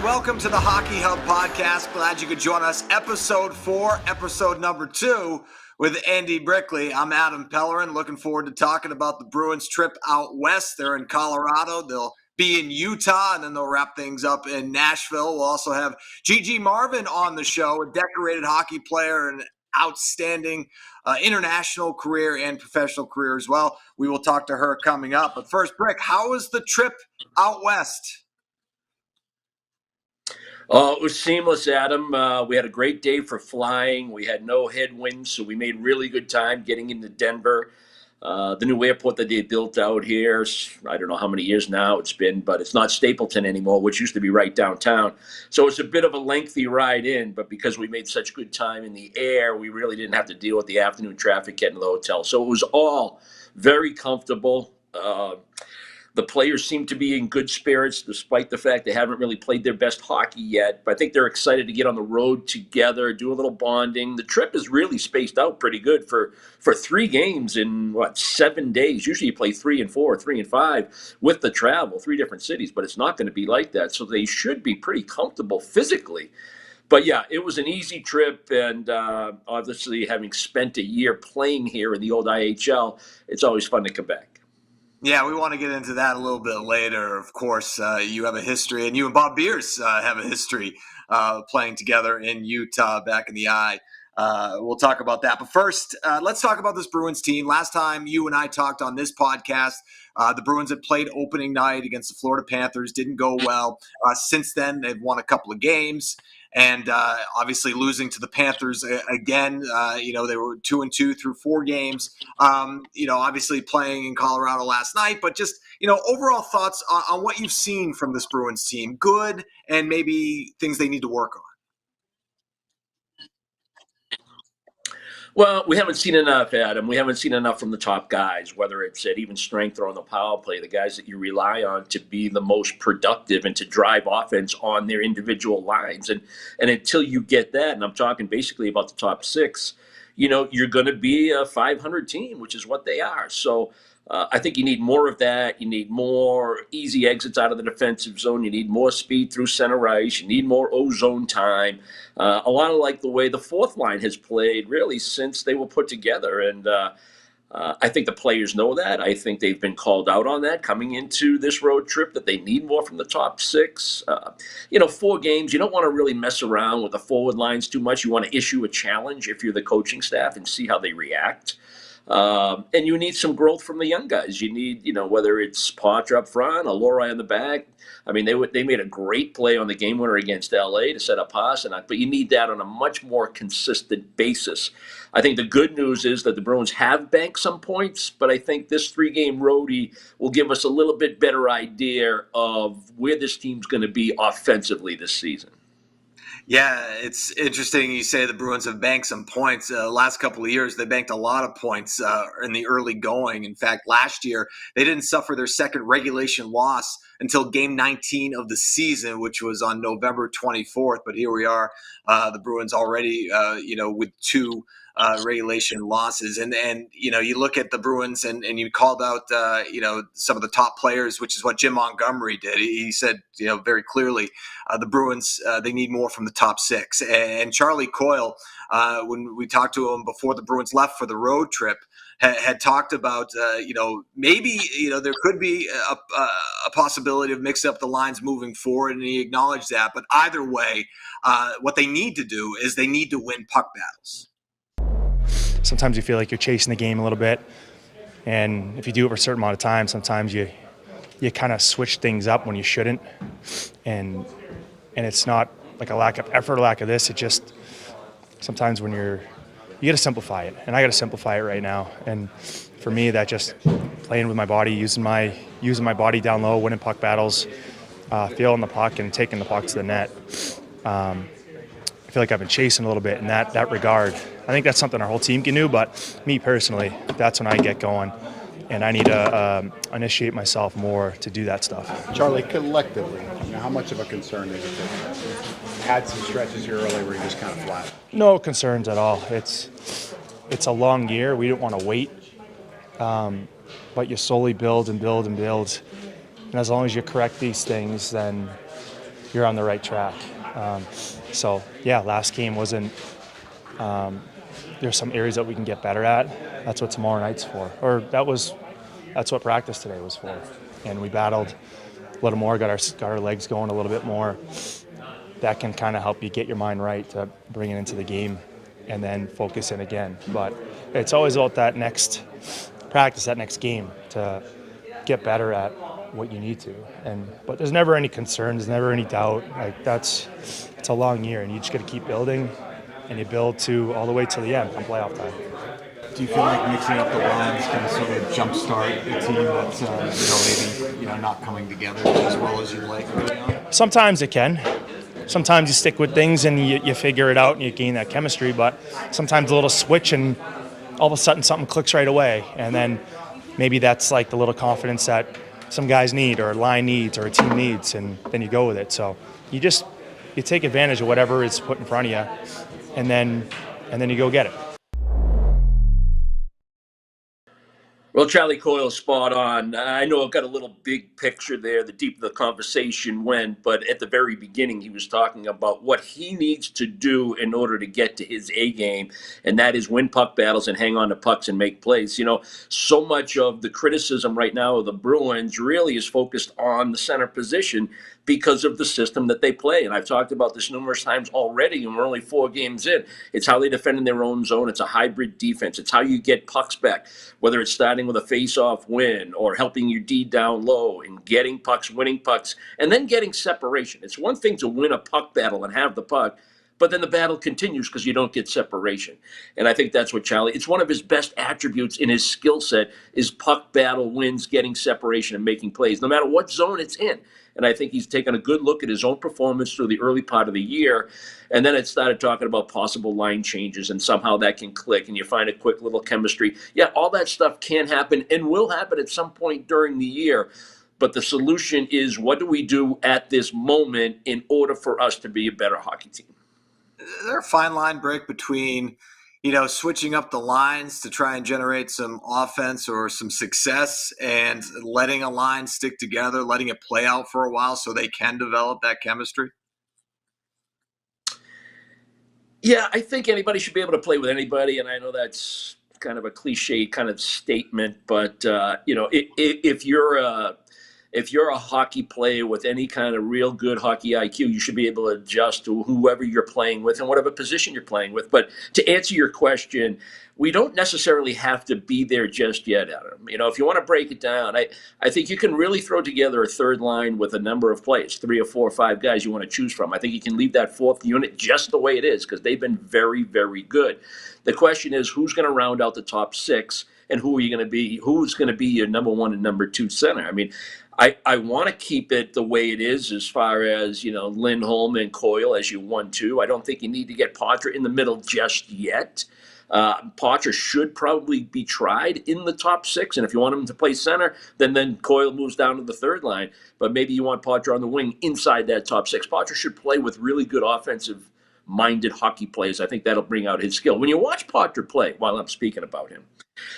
everyone. Welcome to the Hockey Hub podcast. Glad you could join us. Episode 4, episode number 2 with Andy Brickley. I'm Adam Pellerin. Looking forward to talking about the Bruins trip out west. They're in Colorado. They'll be in Utah, and then they'll wrap things up in Nashville. We'll also have Gigi Marvin on the show, a decorated hockey player and outstanding international career and professional career as well. We will talk to her coming up. But first, Brick, how was the trip out west? Oh, it was seamless, Adam. We had a great day for flying. We had no headwinds, so we made really good time getting into Denver. The new airport that they built out here, I don't know how many years now it's been, but it's not Stapleton anymore, which used to be right downtown. So it's a bit of a lengthy ride in, but because we made such good time in the air, we really didn't have to deal with the afternoon traffic getting to the hotel. So it was all very comfortable. The players seem to be in good spirits, despite the fact they haven't really played their best hockey yet. But I think they're excited to get on the road together, do a little bonding. The trip is really spaced out pretty good for 3 games in, 7 days. Usually you play 3 and 4, 3 and 5 with the travel, 3 different cities, but it's not going to be like that. So they should be pretty comfortable physically. But yeah, it was an easy trip, and obviously having spent a year playing here in the old IHL, it's always fun to come back. Yeah, we want to get into that a little bit later. Of course, you have a history, and you and Bob Beers have a history playing together in Utah back in the I. We'll talk about that. But first, let's talk about this Bruins team. Last time you and I talked on this podcast, the Bruins had played opening night against the Florida Panthers. Didn't go well. Since then, they've won a couple of games. And obviously losing to the Panthers again, they were 2-2 through 4 games. Obviously playing in Colorado last night, but just overall thoughts on what you've seen from this Bruins team, good and maybe things they need to work on. Well, we haven't seen enough, Adam. We haven't seen enough from the top guys, whether it's at even strength or on the power play, the guys that you rely on to be the most productive and to drive offense on their individual lines. And until you get that, and I'm talking basically about the top 6, you're going to be a 500 team, which is what they are. So I think you need more of that. You need more easy exits out of the defensive zone. You need more speed through center ice. You need more O-zone time. A lot of like the way the fourth line has played really since they were put together. And I think the players know that. I think they've been called out on that coming into this road trip, that they need more from the top 6. 4 games, you don't want to really mess around with the forward lines too much. You want to issue a challenge if you're the coaching staff and see how they react. And you need some growth from the young guys. You need, whether it's Poitras up front or Lori on the back. I mean, they made a great play on the game winner against LA to set up pass, but you need that on a much more consistent basis. I think the good news is that the Bruins have banked some points, but I think this 3-game roadie will give us a little bit better idea of where this team's going to be offensively this season. Yeah, it's interesting you say the Bruins have banked some points. Last couple of years, they banked a lot of points in the early going. In fact, last year, they didn't suffer their second regulation loss until game 19 of the season, which was on November 24th. But here we are, the Bruins already, with 2 regulation losses. And you look at the Bruins and you called out, some of the top players, which is what Jim Montgomery did. He said, very clearly, the Bruins, they need more from the top 6. And Charlie Coyle, when we talked to him before the Bruins left for the road trip, had talked about, maybe, there could be a possibility of mixing up the lines moving forward, and he acknowledged that. But either way, what they need to do is they need to win puck battles. Sometimes you feel like you're chasing the game a little bit, and if you do it for a certain amount of time, sometimes you kind of switch things up when you shouldn't, and it's not like a lack of effort, lack of this. It just sometimes when you got to simplify it, and I got to simplify it right now. And for me, that just playing with my body, using my body down low, winning puck battles, feeling the puck and taking the puck to the net. I feel like I've been chasing a little bit in that regard. I think that's something our whole team can do, but me personally, that's when I get going, and I need to initiate myself more to do that stuff. Charlie, collectively, how much of a concern is it that you've had some stretches here early where you're just kind of flat? No concerns at all. It's a long year. We don't want to wait, but you slowly build and build and build. And as long as you correct these things, then you're on the right track. So yeah, last game wasn't. There's some areas that we can get better at. That's what tomorrow night's for, or that's what practice today was for. And we battled a little more, got our legs going a little bit more. That can kind of help you get your mind right to bring it into the game and then focus in again. But it's always about that next practice, that next game, to get better at what you need to. But there's never any concern, there's never any doubt. Like it's a long year, and you just got to keep building, and you build to all the way to the end, come playoff time. Do you feel like mixing up the lines can sort of jumpstart a team that's maybe not coming together as well as you like early on? Sometimes it can. Sometimes you stick with things and you figure it out and you gain that chemistry. But sometimes a little switch and all of a sudden something clicks right away, and then maybe that's like the little confidence that some guys need, or a line needs, or a team needs, and then you go with it. So you take advantage of whatever is put in front of you, and then you go get it. Well, Charlie Coyle's spot on. I know I've got a little big picture there, the deeper the conversation went, but at the very beginning, he was talking about what he needs to do in order to get to his A game, and that is win puck battles and hang on to pucks and make plays. So much of the criticism right now of the Bruins really is focused on the center position because of the system that they play. And I've talked about this numerous times already, and we're only 4 games in. It's how they defend in their own zone. It's a hybrid defense. It's how you get pucks back, whether it's starting with a face-off win or helping your D down low and getting pucks, winning pucks, and then getting separation. It's one thing to win a puck battle and have the puck, but then the battle continues because you don't get separation. And I think that's what it's one of his best attributes in his skill set is puck battle wins, getting separation, and making plays, no matter what zone it's in. And I think he's taken a good look at his own performance through the early part of the year. And then it started talking about possible line changes, and somehow that can click and you find a quick little chemistry. Yeah, all that stuff can happen and will happen at some point during the year. But the solution is, what do we do at this moment in order for us to be a better hockey team? There's a fine line break between switching up the lines to try and generate some offense or some success, and letting a line stick together, letting it play out for a while so they can develop that chemistry? Yeah, I think anybody should be able to play with anybody, and I know that's kind of a cliche kind of statement, but if you're a hockey player with any kind of real good hockey IQ, you should be able to adjust to whoever you're playing with and whatever position you're playing with. But to answer your question, we don't necessarily have to be there just yet, Adam. If you want to break it down, I think you can really throw together a third line with a number of players, 3 or 4 or 5 guys you want to choose from. I think you can leave that 4th unit just the way it is because they've been very, very good. The question is, who's going to round out the top 6, and who are you going to be? Who's going to be your number 1 and number 2 center? I mean, I want to keep it the way it is as far as, Lindholm and Coyle as your 1-2. I don't think you need to get Poitras in the middle just yet. Poitras should probably be tried in the top 6, and if you want him to play center, then Coyle moves down to the third line. But maybe you want Poitras on the wing inside that top 6. Poitras should play with really good offensive-minded hockey players. I think that'll bring out his skill. When you watch Poitras play, while I'm speaking about him,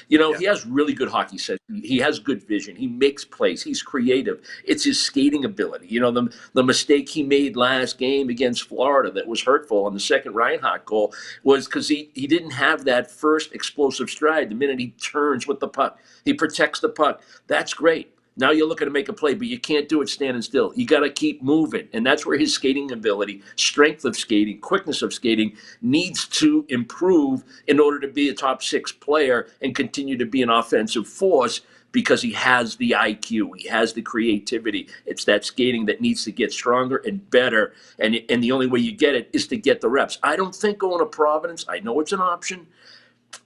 he has really good hockey sense. He has good vision. He makes plays. He's creative. It's his skating ability. The mistake he made last game against Florida that was hurtful on the second Reinhart goal was because he didn't have that first explosive stride. The minute he turns with the puck, he protects the puck. That's great. Now you're looking to make a play, but you can't do it standing still. You got to keep moving. And that's where his skating ability, strength of skating, quickness of skating needs to improve in order to be a top 6 player and continue to be an offensive force, because he has the IQ. He has the creativity. It's that skating that needs to get stronger and better. And the only way you get it is to get the reps. I don't think going to Providence, I know it's an option,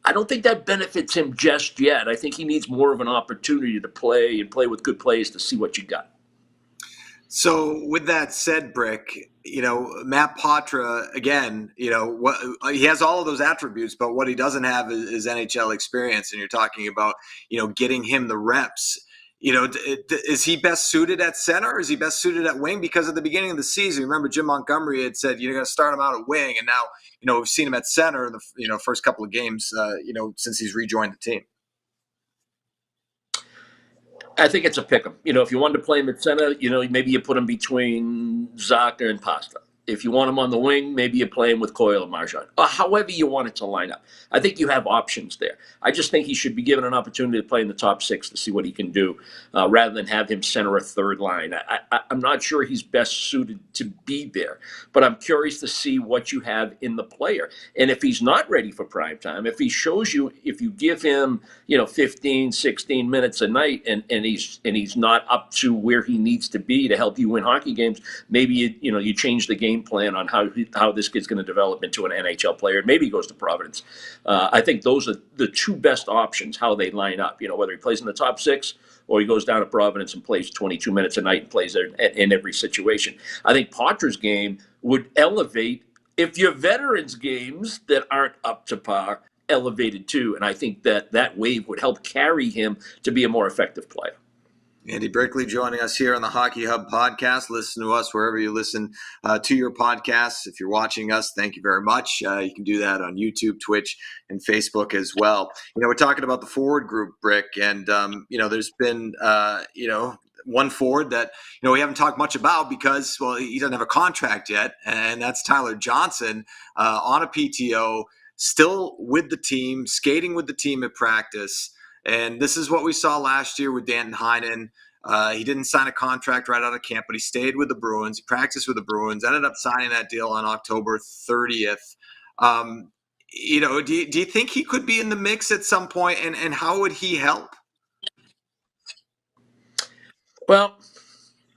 I don't think that benefits him just yet. I think he needs more of an opportunity to play and play with good players to see what you got. So with that said, Brick, Matt Poitras, again, he has all of those attributes, but what he doesn't have is NHL experience. And you're talking about, getting him the reps. Is he best suited at center, or is he best suited at wing? Because at the beginning of the season, remember Jim Montgomery had said you're going to start him out at wing, and now we've seen him at center in the first couple of games since he's rejoined the team. I think it's a pick 'em. If you wanted to play him at center, maybe you put him between Zaka and Pasta. If you want him on the wing, maybe you play him with Coyle and Marchand, or however you want it to line up. I think you have options there. I just think he should be given an opportunity to play in the top six to see what he can do, rather than have him center a third line. I'm not sure he's best suited to be there, but I'm curious to see what you have in the player. And if he's not ready for prime time, if he shows you, if you give him, 15, 16 minutes a night, and he's not up to where he needs to be to help you win hockey games, maybe you change the game plan on how this kid's going to develop into an NHL player. Maybe he goes to Providence. I think those are the two best options, how they line up, whether he plays in the top six or he goes down to Providence and plays 22 minutes a night and plays there in every situation. I think Poitras' game would elevate if your veterans' games that aren't up to par elevated too. And I think that wave would help carry him to be a more effective player. Andy Brickley joining us here on the Hockey Hub podcast. Listen to us wherever you listen to your podcasts. If you're watching us, thank you very much. You can do that on YouTube, Twitch, and Facebook as well. We're talking about the forward group, Brick, and there's been one forward that we haven't talked much about because, well, he doesn't have a contract yet, and that's Tyler Johnson on a PTO, still with the team, skating with the team at practice. And this is what we saw last year with Danton Heinen. He didn't sign a contract right out of camp, but he stayed with the Bruins. He practiced with the Bruins, ended up signing that deal on October 30th. Do you think he could be in the mix at some point, and how would he help? Well,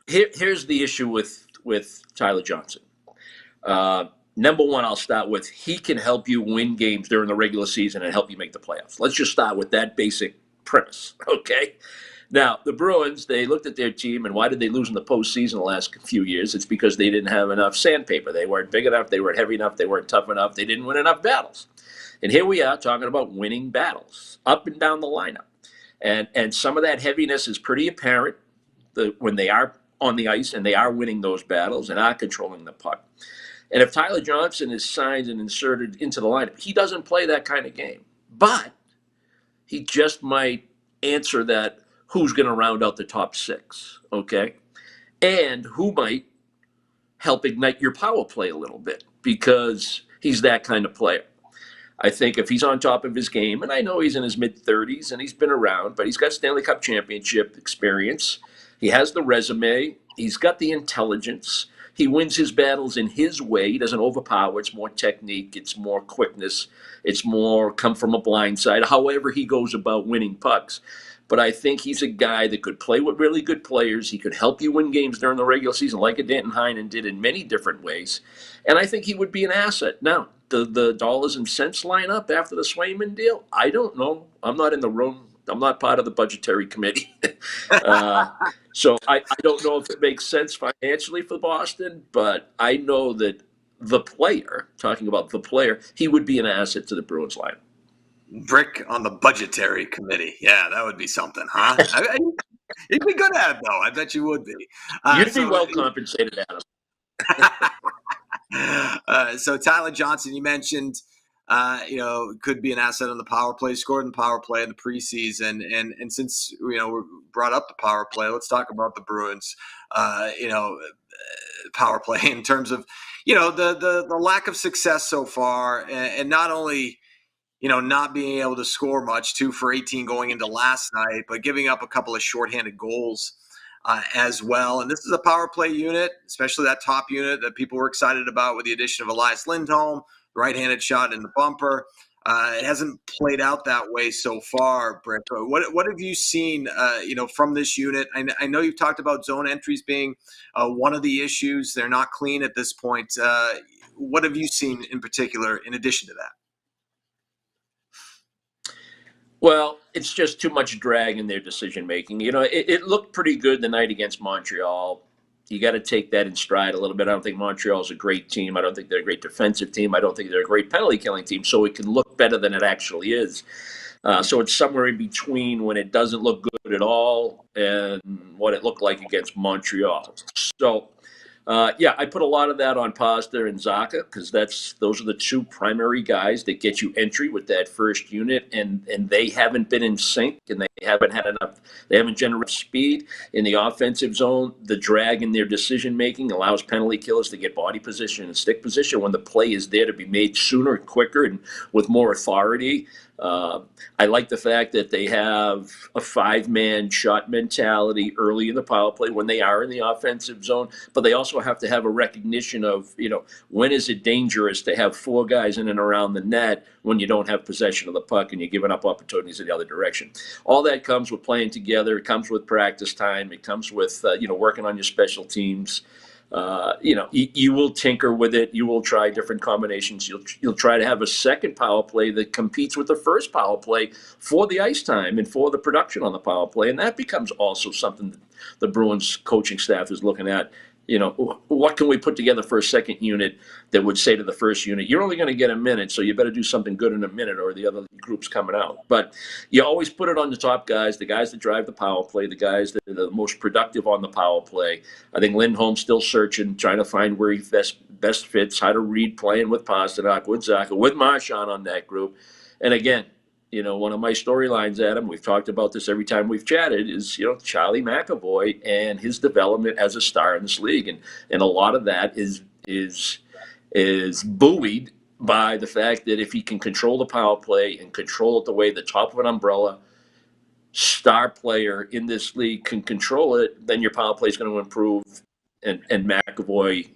here's the issue with Tyler Johnson. Number one, I'll start with, he can help you win games during the regular season and help you make the playoffs. Let's just start with that basic premise, okay? Now, the Bruins, they looked at their team, and why did they lose in the postseason the last few years? It's because they didn't have enough sandpaper. They weren't big enough. They weren't heavy enough. They weren't tough enough. They didn't win enough battles. And here we are talking about winning battles up and down the lineup. And some of that heaviness is pretty apparent when they are on the ice and they are winning those battles and are controlling the puck. And if Tyler Johnson is signed and inserted into the lineup, he doesn't play that kind of game. But he just might answer that who's going to round out the top six, okay? And who might help ignite your power play a little bit because he's that kind of player. I think if he's on top of his game, and I know he's in his mid-30s and he's been around, but he's got Stanley Cup championship experience. He has the resume. He's got the intelligence. He wins his battles in his way. He doesn't overpower. It's more technique. It's more quickness. It's more come from a blind side, however he goes about winning pucks. But I think he's a guy that could play with really good players. He could help you win games during the regular season like a Danton Heinen did in many different ways. And I think he would be an asset. Now, the dollars and cents line up after the Swayman deal? I don't know. I'm not in the room. I'm not part of the budgetary committee. So I don't know if it makes sense financially for Boston, but I know that the player, talking about the player, he would be an asset to the Bruins line. Brick on the budgetary committee. Yeah, that would be something, huh? You'd be good at it, though. I bet you would be. You'd be well compensated, Adam. So Tyler Johnson, you mentioned, could be an asset on the power play, scored in the power play in the preseason. And since, we brought up the power play, let's talk about the Bruins, power play in terms of, the lack of success so far, and not only, not being able to score much, 2 for 18 going into last night, but giving up a couple of shorthanded goals as well. And this is a power play unit, especially that top unit that people were excited about with the addition of Elias Lindholm, right-handed shot in the bumper. It hasn't played out that way so far, Brick. What have you seen, from this unit? I know you've talked about zone entries being one of the issues. They're not clean at this point. What have you seen in particular in addition to that? Well, it's just too much drag in their decision-making. It looked pretty good the night against Montreal. You got to take that in stride a little bit. I don't think Montreal's a great team. I don't think they're a great defensive team. I don't think they're a great penalty-killing team, so it can look better than it actually is. So it's somewhere in between when it doesn't look good at all and what it looked like against Montreal. So Yeah, I put a lot of that on Pasta and Zaka because those are the two primary guys that get you entry with that first unit, and they haven't been in sync, and they haven't had enough. They haven't generated speed in the offensive zone. The drag in their decision making allows penalty killers to get body position and stick position when the play is there to be made sooner, quicker, and with more authority. I like the fact that they have a 5-man shot mentality early in the power play when they are in the offensive zone, but they also have to have a recognition of, when is it dangerous to have 4 guys in and around the net when you don't have possession of the puck and you're giving up opportunities in the other direction. All that comes with playing together. It comes with practice time. It comes with, working on your special teams. You will tinker with it. You will try different combinations. You'll try to have a second power play that competes with the first power play for the ice time and for the production on the power play. And that becomes also something that the Bruins coaching staff is looking at. What can we put together for a second unit that would say to the first unit, you're only going to get a minute, so you better do something good in a minute or the other group's coming out. But you always put it on the top guys, the guys that drive the power play, the guys that are the most productive on the power play. I think Lindholm's still searching, trying to find where he best fits, how to read playing with Pasternak, with Zaka, with Marchand on that group. And again, one of my storylines, Adam, we've talked about this every time we've chatted, is, Charlie McAvoy and his development as a star in this league. And a lot of that is buoyed by the fact that if he can control the power play and control it the way the top of an umbrella star player in this league can control it, then your power play is going to improve. And McAvoy,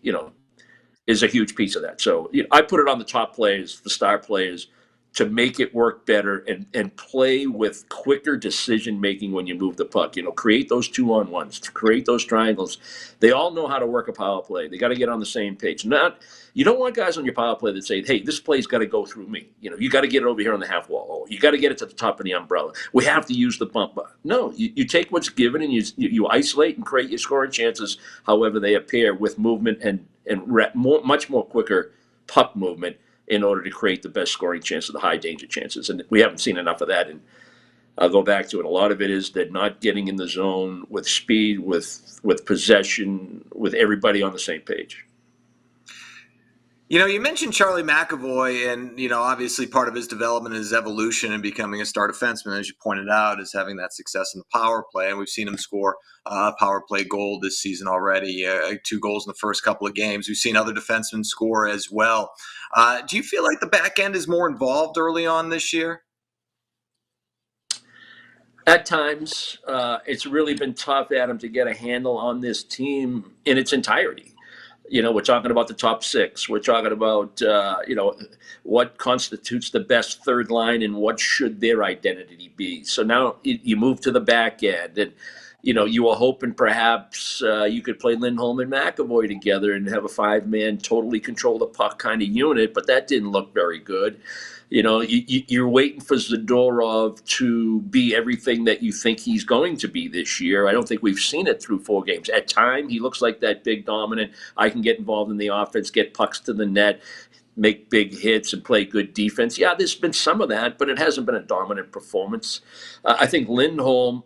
is a huge piece of that. So I put it on the top players, the star players, to make it work better and play with quicker decision making when you move the puck. Create those 2-on-1s, create those triangles. They all know how to work a power play. They got to get on the same page. You don't want guys on your power play that say, hey, this play's got to go through me. You got to get it over here on the half wall. Oh, you got to get it to the top of the umbrella. We have to use the bump. No, you take what's given and you isolate and create your scoring chances however they appear with movement and much more quicker puck movement in order to create the best scoring chance of the high danger chances. And we haven't seen enough of that. And I'll go back to it. A lot of it is that not getting in the zone with speed, with possession, with everybody on the same page. You mentioned Charlie McAvoy, and, obviously part of his development, his evolution and becoming a star defenseman, as you pointed out, is having that success in the power play. And we've seen him score a power play goal this season already, 2 goals in the first couple of games. We've seen other defensemen score as well. Do you feel like the back end is more involved early on this year? At times, it's really been tough, Adam, to get a handle on this team in its entirety. We're talking about the top 6. We're talking about, what constitutes the best third line and what should their identity be. So now you move to the back end and, you were hoping perhaps you could play Lindholm and McAvoy together and have a 5-man totally control the puck kind of unit, but that didn't look very good. You're waiting for Zadorov to be everything that you think he's going to be this year. I don't think we've seen it through 4 games. At time, he looks like that big dominant. I can get involved in the offense, get pucks to the net, make big hits, and play good defense. Yeah, there's been some of that, but it hasn't been a dominant performance. I think Lindholm,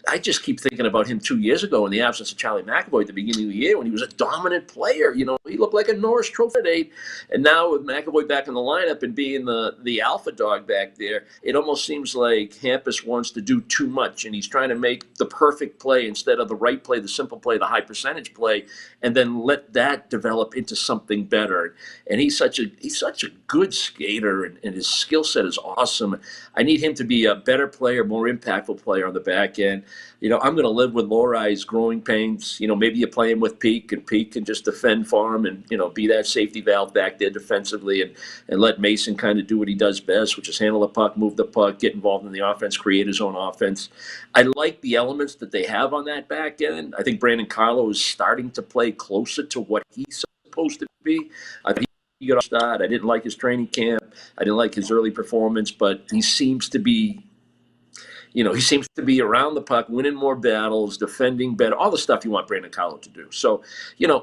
I just keep thinking about him 2 years ago in the absence of Charlie McAvoy at the beginning of the year when he was a dominant player. He looked like a Norris Trophy. And now with McAvoy back in the lineup and being the alpha dog back there, it almost seems like Hampus wants to do too much, and he's trying to make the perfect play instead of the right play, the simple play, the high percentage play, and then let that develop into something better. And he's such a good skater, and his skill set is awesome. I need him to be a better player, more impactful player on the back end. I'm going to live with Lorai's growing pains. Maybe you play him with Peak, and Peak can just defend for him and, be that safety valve back there defensively and let Mason kind of do what he does best, which is handle the puck, move the puck, get involved in the offense, create his own offense. I like the elements that they have on that back end. I think Brandon Carlo is starting to play closer to what he's supposed to be. I think he got a start. I didn't like his training camp. I didn't like his early performance, but he seems to be around the puck, winning more battles, defending better, all the stuff you want Brandon Carlo to do. So,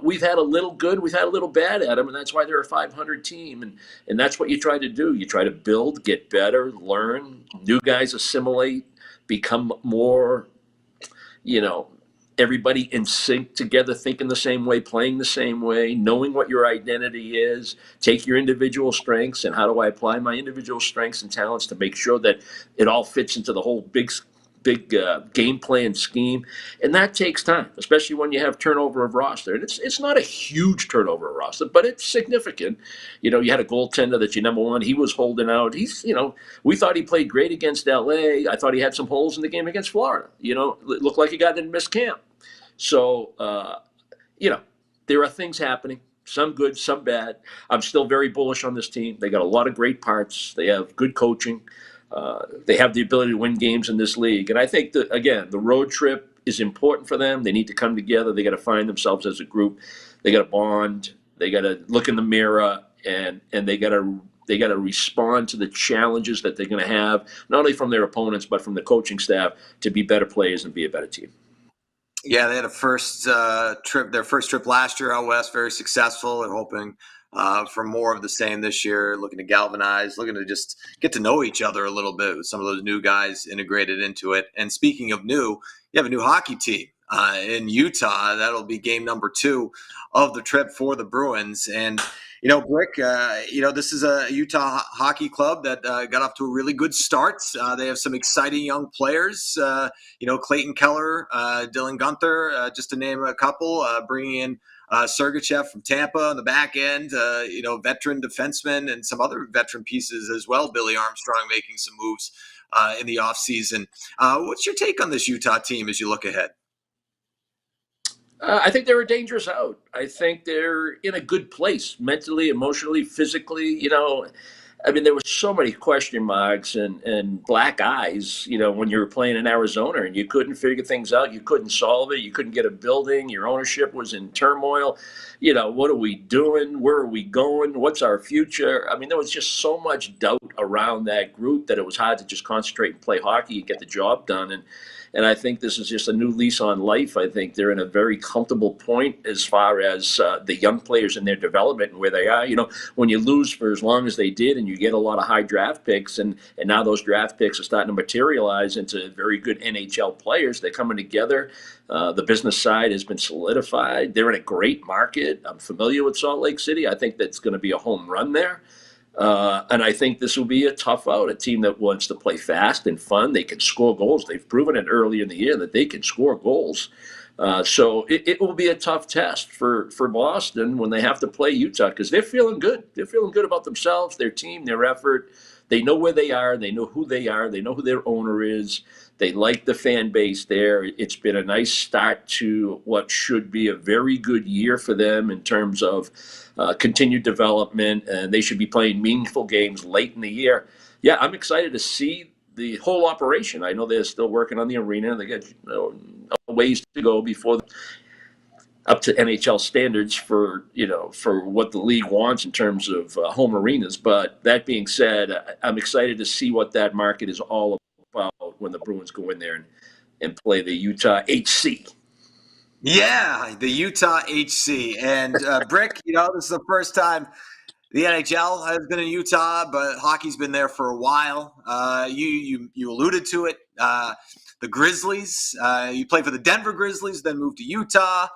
we've had a little good, we've had a little bad at him, and that's why they're a 500 team. And that's what you try to do. You try to build, get better, learn, new guys assimilate, become more, everybody in sync together, thinking the same way, playing the same way, knowing what your identity is, take your individual strengths and how do I apply my individual strengths and talents to make sure that it all fits into the whole big game plan scheme. And that takes time, especially when you have turnover of roster. And it's not a huge turnover of roster, but it's significant. You know, you had a goaltender that you number one, he was holding out. We thought he played great against LA. I thought he had some holes in the game against Florida. You know, it looked like a guy that missed camp. So, there are things happening, some good, some bad. I'm still very bullish on this team. They got a lot of great parts. They have good coaching. They have the ability to win games in this league. And I think that, again, the road trip is important for them. They need to come together. They got to find themselves as a group. They got to bond. They got to look in the mirror, and they got to respond to the challenges that they're going to have, not only from their opponents, but from the coaching staff to be better players and be a better team. Yeah, they had their first trip last year out west, very successful. They're hoping for more of the same this year, looking to galvanize, looking to just get to know each other a little bit with some of those new guys integrated into it. And speaking of new, you have a new hockey team in Utah. That'll be game number 2 of the trip for the Bruins. And, Brick, this is a Utah hockey club that got off to a really good start. They have some exciting young players, Clayton Keller, Dylan Gunther, just to name a couple, bringing in Sergachev from Tampa on the back end, veteran defensemen and some other veteran pieces as well. Billy Armstrong making some moves in the offseason. What's your take on this Utah team as you look ahead? I think they're a dangerous out. I think they're in a good place mentally, emotionally, physically. There were so many question marks and black eyes, when you were playing in Arizona and you couldn't figure things out. You couldn't solve it. You couldn't get a building. Your ownership was in turmoil. What are we doing? Where are we going? What's our future? There was just so much doubt around that group that it was hard to just concentrate and play hockey and get the job done. And I think this is just a new lease on life. I think they're in a very comfortable point as far as the young players and their development and where they are. When you lose for as long as they did and you get a lot of high draft picks and now those draft picks are starting to materialize into very good NHL players, they're coming together. The business side has been solidified. They're in a great market. I'm familiar with Salt Lake City. I think that's going to be a home run there. And I think this will be a tough out, a team that wants to play fast and fun. They can score goals. They've proven it early in the year that they can score goals. So it will be a tough test for Boston when they have to play Utah because they're feeling good. They're feeling good about themselves, their team, their effort. They know where they are. They know who they are. They know who their owner is. They like the fan base there. It's been a nice start to what should be a very good year for them in terms of continued development, and they should be playing meaningful games late in the year. Yeah, I'm excited to see the whole operation. I know they're still working on the arena. They got a ways to go before up to NHL standards for what the league wants in terms of home arenas. But that being said, I'm excited to see what that market is all about when the Bruins go in there and play the Utah HC. Yeah, the Utah HC. And Brick, this is the first time the NHL has been in Utah, but hockey's been there for a while. You alluded to it. The Grizzlies, you played for the Denver Grizzlies, then moved to Utah.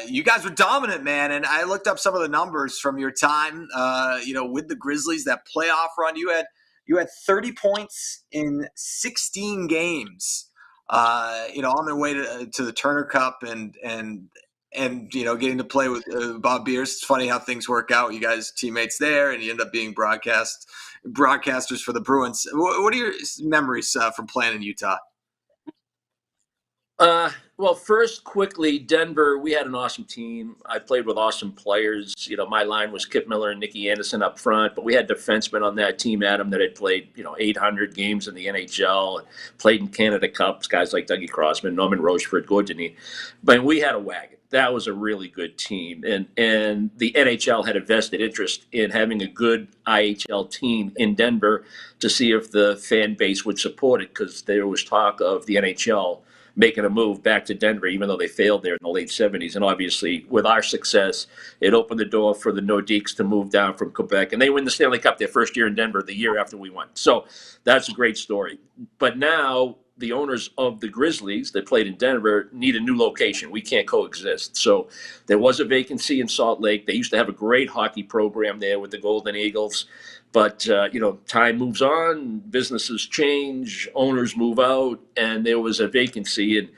You guys were dominant, man. And I looked up some of the numbers from your time, with the Grizzlies, that playoff run. You had 30 points in 16 games. On their way to the Turner Cup and getting to play with Bob Beers. It's funny how things work out. You guys teammates there, and you end up being broadcasters for the Bruins. What are your memories from playing in Utah? Well, first, quickly, Denver, we had an awesome team. I played with awesome players. My line was Kip Miller and Nicky Anderson up front, but we had defensemen on that team, Adam, that had played, 800 games in the NHL, played in Canada Cups, guys like Dougie Crossman, Norman Rochefort, Gordini. But we had a wagon. That was a really good team. And the NHL had a vested interest in having a good IHL team in Denver to see if the fan base would support it, because there was talk of the NHL making a move back to Denver, even though they failed there in the late 70s. And obviously, with our success, it opened the door for the Nordiques to move down from Quebec. And they win the Stanley Cup their first year in Denver, the year after we won. So that's a great story. But now the owners of the Grizzlies that played in Denver need a new location. We can't coexist. So there was a vacancy in Salt Lake. They used to have a great hockey program there with the Golden Eagles. But, time moves on, businesses change, owners move out, and there was a vacancy. And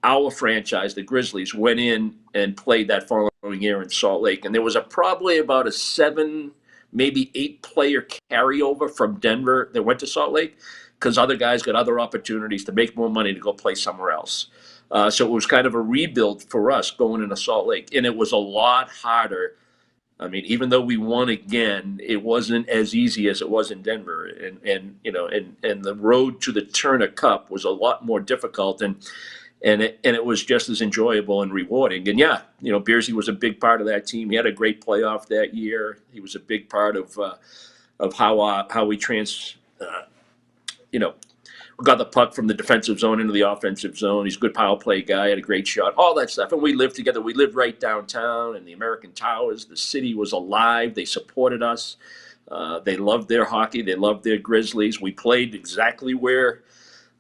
our franchise, the Grizzlies, went in and played that following year in Salt Lake. And there was probably about a 7, maybe 8 player carryover from Denver that went to Salt Lake because other guys got other opportunities to make more money to go play somewhere else. So it was kind of a rebuild for us going into Salt Lake. And it was a lot harder. I mean, even though we won again, it wasn't as easy as it was in Denver. And the road to the Turner Cup was a lot more difficult. And it was just as enjoyable and rewarding. And Beersy was a big part of that team. He had a great playoff that year. He was a big part of how we got the puck from the defensive zone into the offensive zone. He's a good power play guy, had a great shot, all that stuff. And we lived together. We lived right downtown in the American Towers. The city was alive. They supported us. They loved their hockey. They loved their Grizzlies. We played exactly where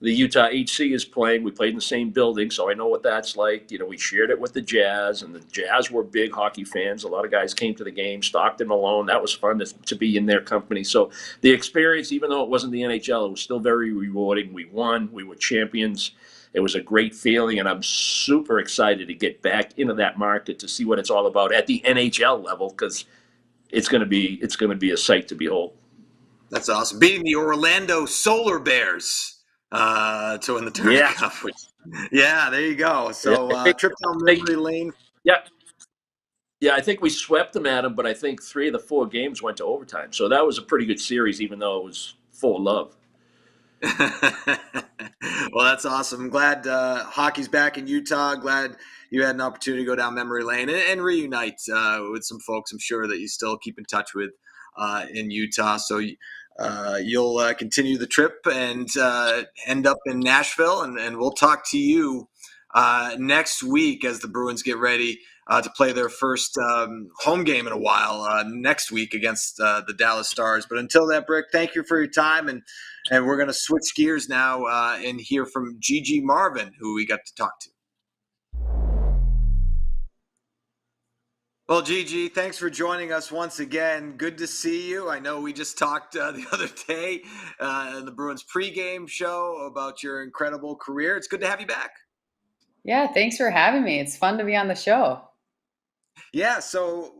the Utah HC is playing. We played in the same building, so I know what that's like. We shared it with the Jazz, and the Jazz were big hockey fans. A lot of guys came to the game. Stockton, Malone, that was fun to be in their company. So the experience, even though it wasn't the NHL, it was still very rewarding. We won. We were champions. It was a great feeling, and I'm super excited to get back into that market to see what it's all about at the NHL level because it's going to be a sight to behold. That's awesome. Beating the Orlando Solar Bears. To win the Turner Cup. Yeah, there you go. So trip down memory lane. Yeah, I think we swept them at them, but I think 3 of the 4 games went to overtime. So that was a pretty good series, even though it was full of love. Well, that's awesome. I'm glad hockey's back in Utah. Glad you had an opportunity to go down memory lane and reunite with some folks I'm sure that you still keep in touch with in Utah. So you'll continue the trip and end up in Nashville, and we'll talk to you next week as the Bruins get ready to play their first home game in a while next week against the Dallas Stars. But until then, Brick, thank you for your time, and we're going to switch gears now and hear from Gigi Marvin, who we got to talk to. Well, Gigi, thanks for joining us once again. Good to see you. I know we just talked the other day in the Bruins pregame show about your incredible career. It's good to have you back. Yeah, thanks for having me. It's fun to be on the show. Yeah, so,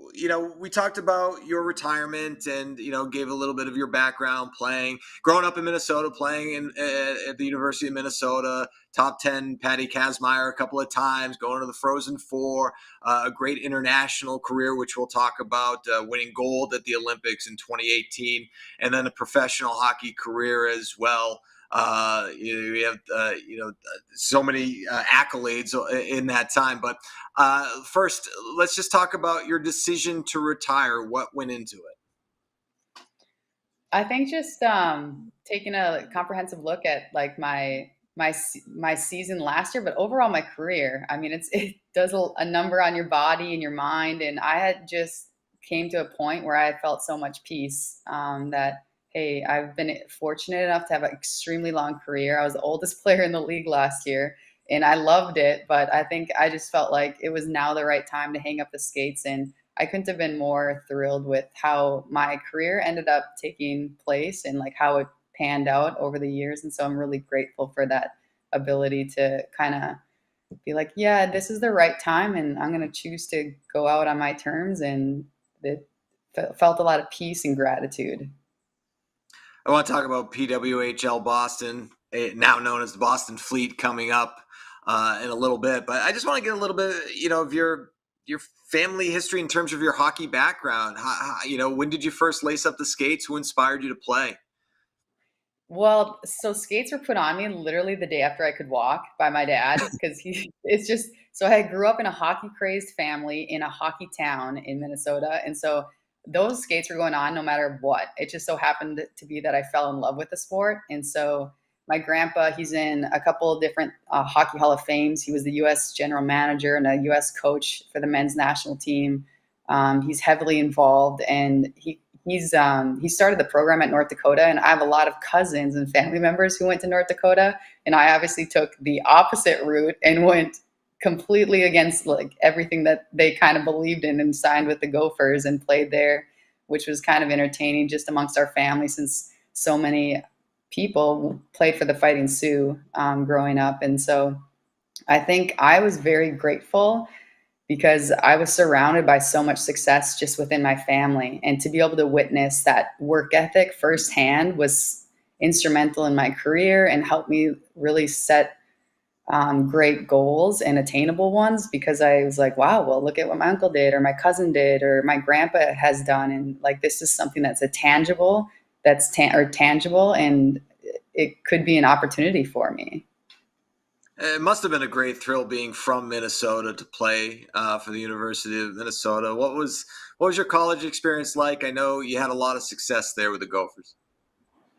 we talked about your retirement and, gave a little bit of your background growing up in Minnesota, playing at the University of Minnesota, top 10 Patty Kazmaier a couple of times, going to the Frozen Four, a great international career, which we'll talk about, winning gold at the Olympics in 2018, and then a professional hockey career as well. You have so many accolades in that time. But first, let's just talk about your decision to retire. What went into it? I think just taking a comprehensive look at like my season last year, but overall my career. I mean, it does a number on your body and your mind, and I had just came to a point where I felt so much peace that. Hey, I've been fortunate enough to have an extremely long career. I was the oldest player in the league last year, and I loved it. But I think I just felt like it was now the right time to hang up the skates. And I couldn't have been more thrilled with how my career ended up taking place and like how it panned out over the years. And so I'm really grateful for that ability to kind of be like, yeah, this is the right time, and I'm going to choose to go out on my terms. And it felt a lot of peace and gratitude. I want to talk about PWHL Boston, now known as the Boston Fleet, coming up in a little bit. But I just want to get a little bit, of your family history in terms of your hockey background. When did you first lace up the skates? Who inspired you to play? Well, so skates were put on me literally the day after I could walk by my dad because so I grew up in a hockey crazed family in a hockey town in Minnesota. And so those skates were going on no matter what. It just so happened to be that I fell in love with the sport. And so my grandpa, he's in a couple of different hockey Hall of Fames. He was the U.S. general manager and a U.S. coach for the men's national team. He's heavily involved, and he he started the program at North Dakota, and I have a lot of cousins and family members who went to North Dakota, and I obviously took the opposite route and went completely against like everything that they kind of believed in, and signed with the Gophers and played there, which was kind of entertaining just amongst our family since so many people played for the Fighting Sioux growing up. And so I think I was very grateful because I was surrounded by so much success just within my family, and to be able to witness that work ethic firsthand was instrumental in my career and helped me really set great goals and attainable ones, because I was like, wow, well, look at what my uncle did or my cousin did or my grandpa has done. And like, this is something that's tangible, and it could be an opportunity for me. It must have been a great thrill being from Minnesota to play for the University of Minnesota. What was your college experience like? I know you had a lot of success there with the Gophers.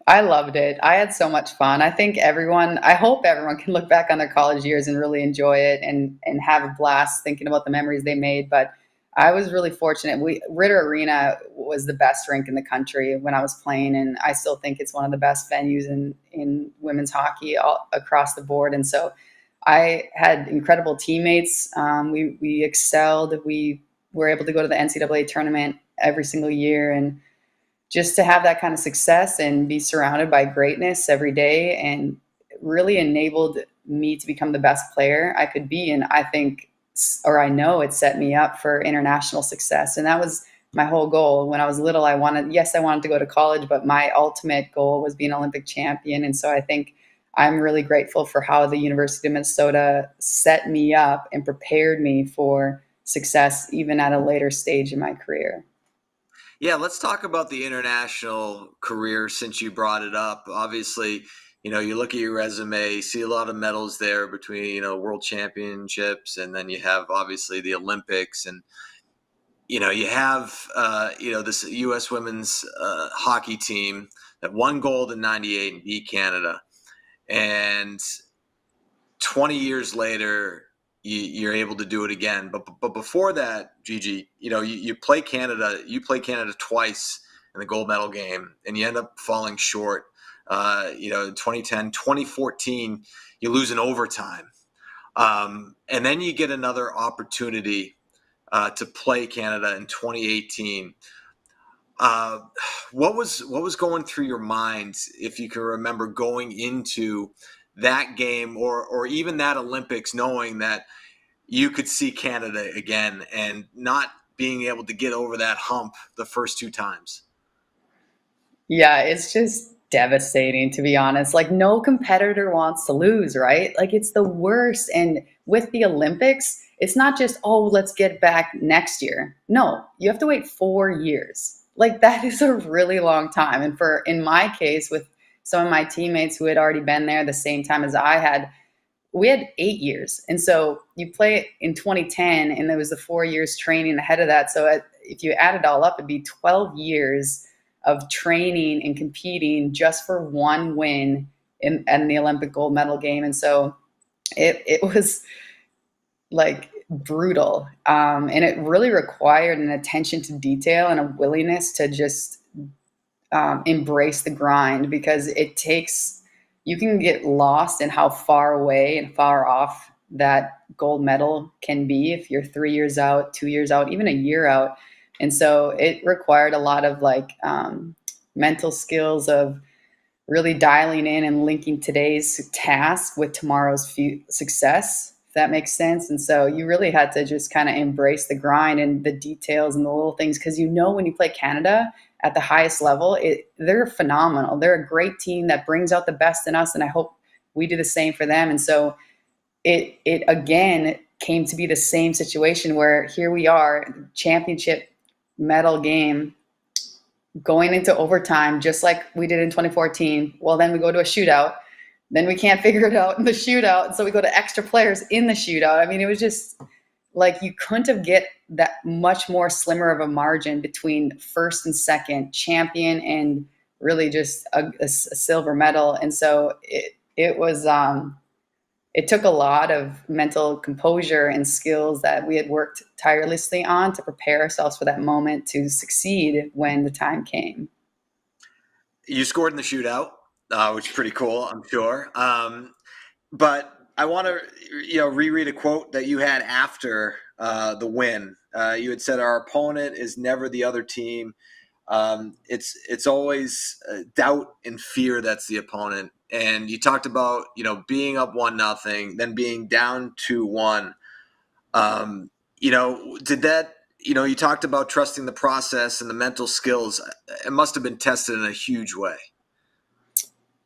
I loved it. I had so much fun. I hope everyone can look back on their college years and really enjoy it and have a blast thinking about the memories they made. But I was really fortunate. Ritter Arena was the best rink in the country when I was playing, and I still think it's one of the best venues in women's hockey all across the board. And so I had incredible teammates. We excelled. We were able to go to the NCAA tournament every single year, and just to have that kind of success and be surrounded by greatness every day, and really enabled me to become the best player I could be. And I know it set me up for international success. And that was my whole goal. When I was little, I wanted to go to college, but my ultimate goal was being an Olympic champion. And so I think I'm really grateful for how the University of Minnesota set me up and prepared me for success, even at a later stage in my career. Yeah, let's talk about the international career since you brought it up. Obviously, you look at your resume, see a lot of medals there between, world championships, and then you have obviously the Olympics, and, you have, this U.S. women's hockey team that won gold in '98 and beat Canada. And 20 years later, you're able to do it again. But before that, Gigi, you play Canada. You play Canada twice in the gold medal game, and you end up falling short. In 2010, 2014, you lose in overtime, and then you get another opportunity to play Canada in 2018. What was going through your mind, if you can remember, going into that game or even that Olympics, knowing that you could see Canada again and not being able to get over that hump the first two times? Yeah, it's just devastating, to be honest. Like, no competitor wants to lose, right? Like, it's the worst. And with the Olympics, it's not just, oh, let's get back next year. No, you have to wait 4 years. Like, that is a really long time. And in my case, with some of my teammates who had already been there the same time as I had, we had 8 years. And so you play it in 2010, and there was the 4 years training ahead of that. So if you add it all up, it'd be 12 years of training and competing just for one win in the Olympic gold medal game. And so it was like brutal. And it really required an attention to detail and a willingness to just embrace the grind, because you can get lost in how far away and far off that gold medal can be if you're 3 years out, 2 years out, even a year out. And so it required a lot of mental skills of really dialing in and linking today's task with tomorrow's success, if that makes sense. And so you really had to just kind of embrace the grind and the details and the little things, because when you play Canada at the highest level, they're phenomenal. They're a great team that brings out the best in us, and I hope we do the same for them. And so it again came to be the same situation where here we are, championship medal game, going into overtime, just like we did in 2014. Well, then we go to a shootout. Then we can't figure it out in the shootout. So we go to extra players in the shootout. I mean, it was just like you couldn't have get that much more slimmer of a margin between first and second, champion and really just a silver medal. And so it was it took a lot of mental composure and skills that we had worked tirelessly on to prepare ourselves for that moment to succeed when the time came. You scored in the shootout, which is pretty cool, I'm sure. But I want to, reread a quote that you had after the win. You had said, "Our opponent is never the other team. It's always doubt and fear that's the opponent." And you talked about, being up 1-0, then being down 2-1. Did that? You talked about trusting the process and the mental skills. It must have been tested in a huge way.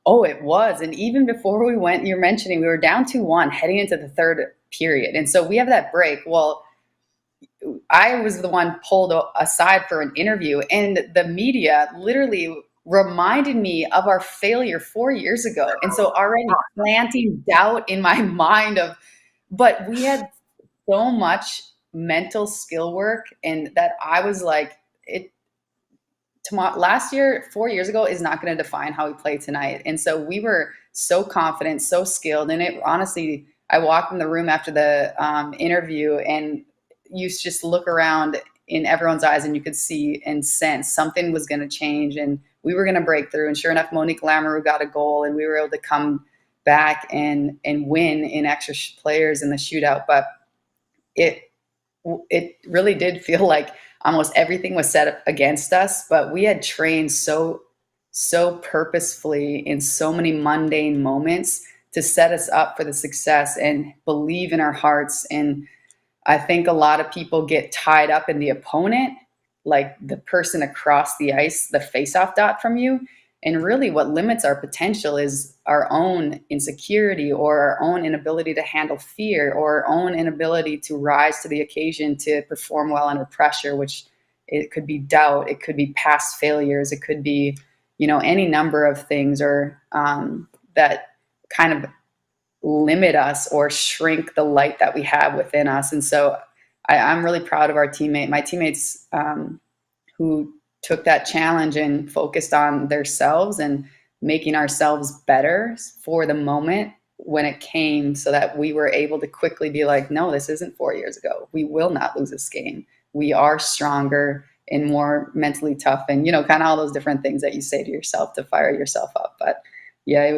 Oh, it was. And even before we went, you're mentioning we were down 2-1 heading into the third period. And so we have that break. Well, I was the one pulled aside for an interview, and the media literally reminded me of our failure 4 years ago. And so already planting doubt in my mind but we had so much mental skill work, and that I was like, last year, 4 years ago, is not going to define how we play tonight. And so we were so confident, so skilled. And it honestly, I walked in the room after the interview, and you just look around in everyone's eyes and you could see and sense something was going to change and we were going to break through. And sure enough, Monique Lamoureux got a goal and we were able to come back and win in extra players in the shootout. But it really did feel like almost everything was set up against us, but we had trained so purposefully in so many mundane moments to set us up for the success and believe in our hearts. And I think a lot of people get tied up in the opponent, like the person across the ice, the face-off dot from you. And really what limits our potential is our own insecurity or our own inability to handle fear or our own inability to rise to the occasion to perform well under pressure, which it could be doubt, it could be past failures, it could be, any number of things or that kind of limit us or shrink the light that we have within us. And so I'm really proud of my teammates who took that challenge and focused on themselves and making ourselves better for the moment when it came, so that we were able to quickly be like, no, this isn't 4 years ago. We will not lose this game. We are stronger and more mentally tough, and, kind of all those different things that you say to yourself to fire yourself up. But yeah,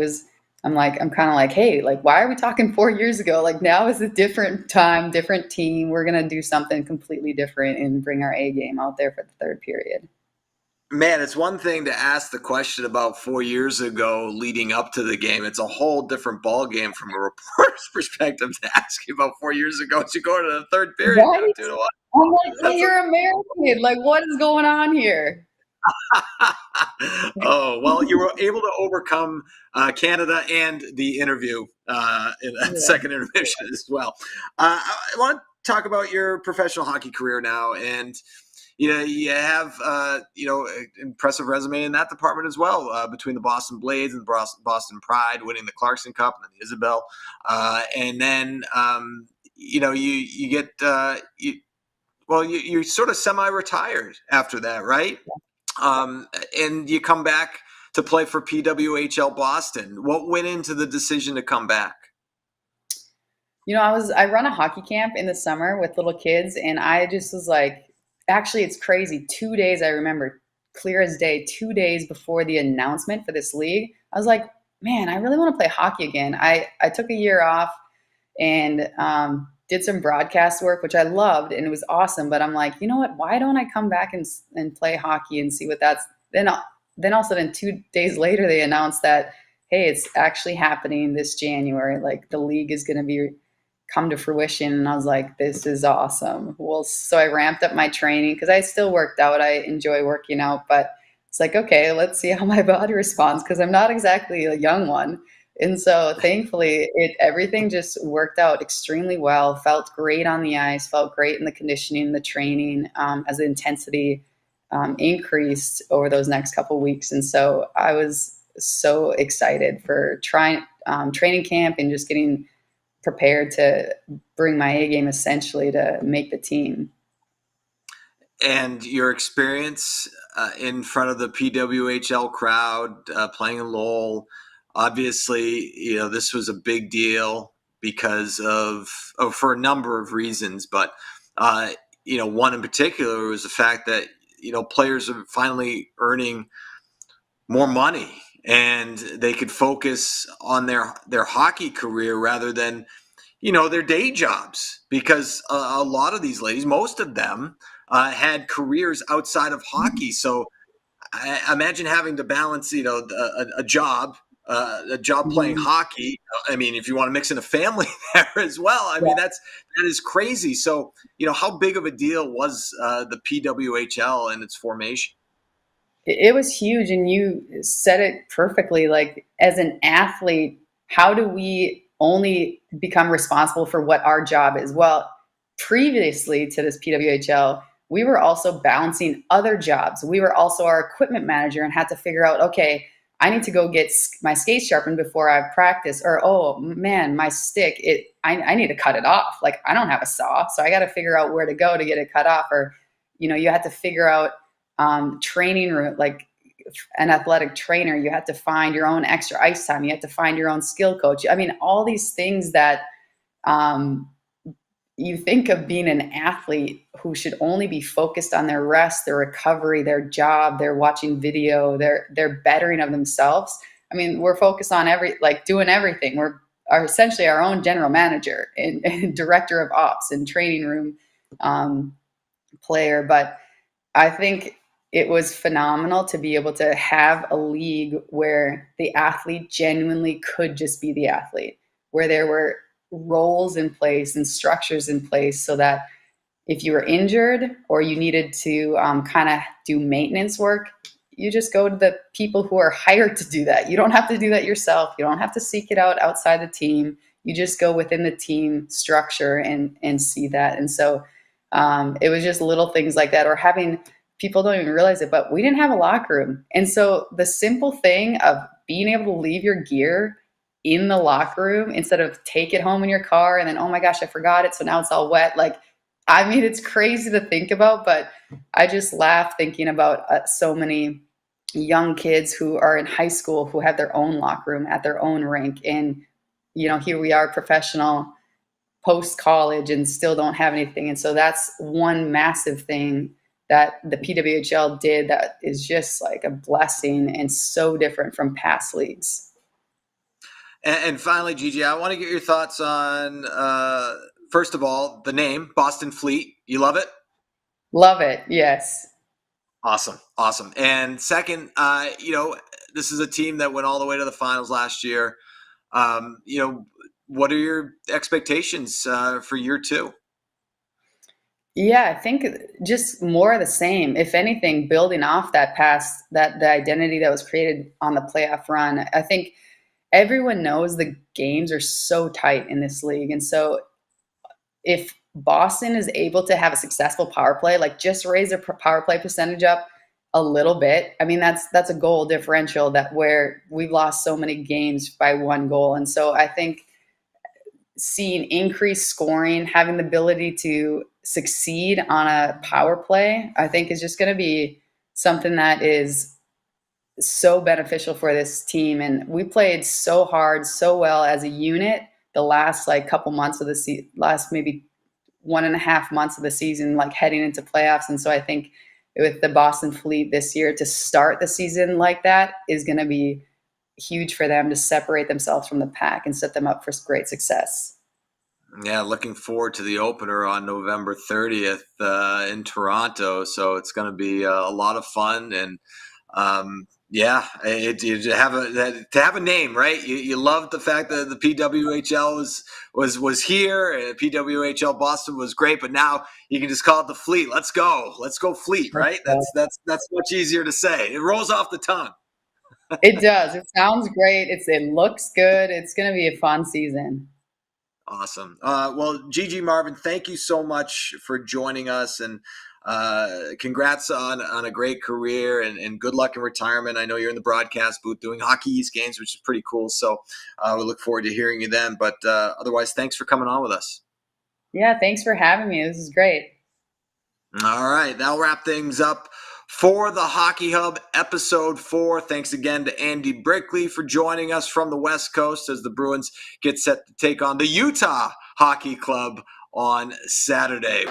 I'm kind of like, hey, like, why are we talking 4 years ago? Like, now is a different time, different team. We're going to do something completely different and bring our A game out there for the third period. Man, it's one thing to ask the question about 4 years ago leading up to the game. It's a whole different ball game from a reporter's perspective to ask you about 4 years ago as you go to the third period. Right? I'm like, hey, you're American. Like, what is going on here? Oh, well, you were able to overcome Canada and the interview in that second intermission as well. I want to talk about your professional hockey career now, and you have an impressive resume in that department as well, between the Boston Blades and the Boston Pride, winning the Clarkson Cup and the Isabel, and then you get you're sort of semi-retired after that, right? And you come back to play for PWHL Boston. What went into the decision to come back? I run a hockey camp in the summer with little kids, and I just was like, actually, it's crazy. 2 days, I remember clear as day, 2 days before the announcement for this league, I was like, man, I really want to play hockey again. I took a year off and did some broadcast work, which I loved, and it was awesome. But I'm like, you know what? Why don't I come back and play hockey and see what that's then? Then all of a sudden, 2 days later, they announced that, hey, it's actually happening this January. Like, the league is going to come to fruition. And I was like, this is awesome. Well, so I ramped up my training because I still worked out. I enjoy working out, but it's like, okay, let's see how my body responds, because I'm not exactly a young one. And so thankfully everything just worked out extremely well, felt great on the ice, felt great in the conditioning, the training, as the intensity increased over those next couple of weeks. And so I was so excited for training camp and just getting prepared to bring my A game essentially to make the team. And your experience in front of the PWHL crowd, playing in Lowell, obviously, this was a big deal. because of for a number of reasons, but one in particular was the fact that players are finally earning more money and they could focus on their hockey career rather than their day jobs, because a lot of these ladies, most of them, had careers outside of hockey. So I imagine having to balance, a job playing hockey. I mean, if you want to mix in a family there as well, I mean, that is crazy. So, how big of a deal was the PWHL and its formation? It was huge, and you said it perfectly. Like, as an athlete, how do we only become responsible for what our job is? Well, previously to this PWHL, we were also balancing other jobs. We were also our equipment manager and had to figure out, okay, I need to go get my skates sharpened before I practice, or, oh man, my stick, I need to cut it off. Like, I don't have a saw, so I got to figure out where to go to get it cut off. Or, you had to figure out training room, like an athletic trainer. You had to find your own extra ice time. You had to find your own skill coach. I mean, all these things that you think of being an athlete who should only be focused on their rest, their recovery, their job, their watching video, their bettering of themselves. I mean, we're focused on doing everything. We're essentially our own general manager and director of ops and training room player. But I think it was phenomenal to be able to have a league where the athlete genuinely could just be the athlete, where there were roles in place and structures in place so that if you were injured or you needed to kind of do maintenance work, you just go to the people who are hired to do that. You don't have to do that yourself. You don't have to seek it out outside the team. You just go within the team structure and see that. And so it was just little things like that, or having people don't even realize it, but we didn't have a locker room. And so the simple thing of being able to leave your gear in the locker room instead of take it home in your car and then, oh my gosh, I forgot it, so now it's all wet. Like, I mean, it's crazy to think about, but I just laugh thinking about so many young kids who are in high school who have their own locker room at their own rink. And, here we are, professional post-college, and still don't have anything. And so that's one massive thing that the PWHL did that is just like a blessing and so different from past leagues. And finally, Gigi, I want to get your thoughts on, first of all, the name, Boston Fleet. You love it? Love it, yes. Awesome. And second, this is a team that went all the way to the finals last year. What are your expectations for year two? Yeah, I think just more of the same. If anything, building off that the identity that was created on the playoff run. I think everyone knows the games are so tight in this league. And so if Boston is able to have a successful power play, like just raise their power play percentage up a little bit. I mean, that's a goal differential that where we've lost so many games by one goal. And so I think seeing increased scoring, having the ability to succeed on a power play, I think is just going to be something that is so beneficial for this team. And we played so hard, so well as a unit the last couple months of the last maybe 1.5 months of the season, heading into playoffs. And so I think with the Boston Fleet this year to start the season like that is going to be huge for them to separate themselves from the pack and set them up for great success. Yeah, looking forward to the opener on November 30th in Toronto. So it's going to be a lot of fun, and to have a name, right? You love the fact that the PWHL was here, and PWHL Boston was great, but now you can just call it the Fleet. Let's go Fleet, right? That's much easier to say. It rolls off the tongue. It does. It sounds great. It looks good. It's going to be a fun season. Awesome. Well, Gigi Marvin, thank you so much for joining us, and congrats on a great career, and good luck in retirement. I know you're in the broadcast booth doing Hockey East games, which is pretty cool. So we look forward to hearing you then. But otherwise, thanks for coming on with us. Yeah, thanks for having me. This is great. All right. That'll wrap things up for the Hockey Hub, episode 4. Thanks again to Andy Brickley for joining us from the West Coast as the Bruins get set to take on the Utah Hockey Club on Saturday.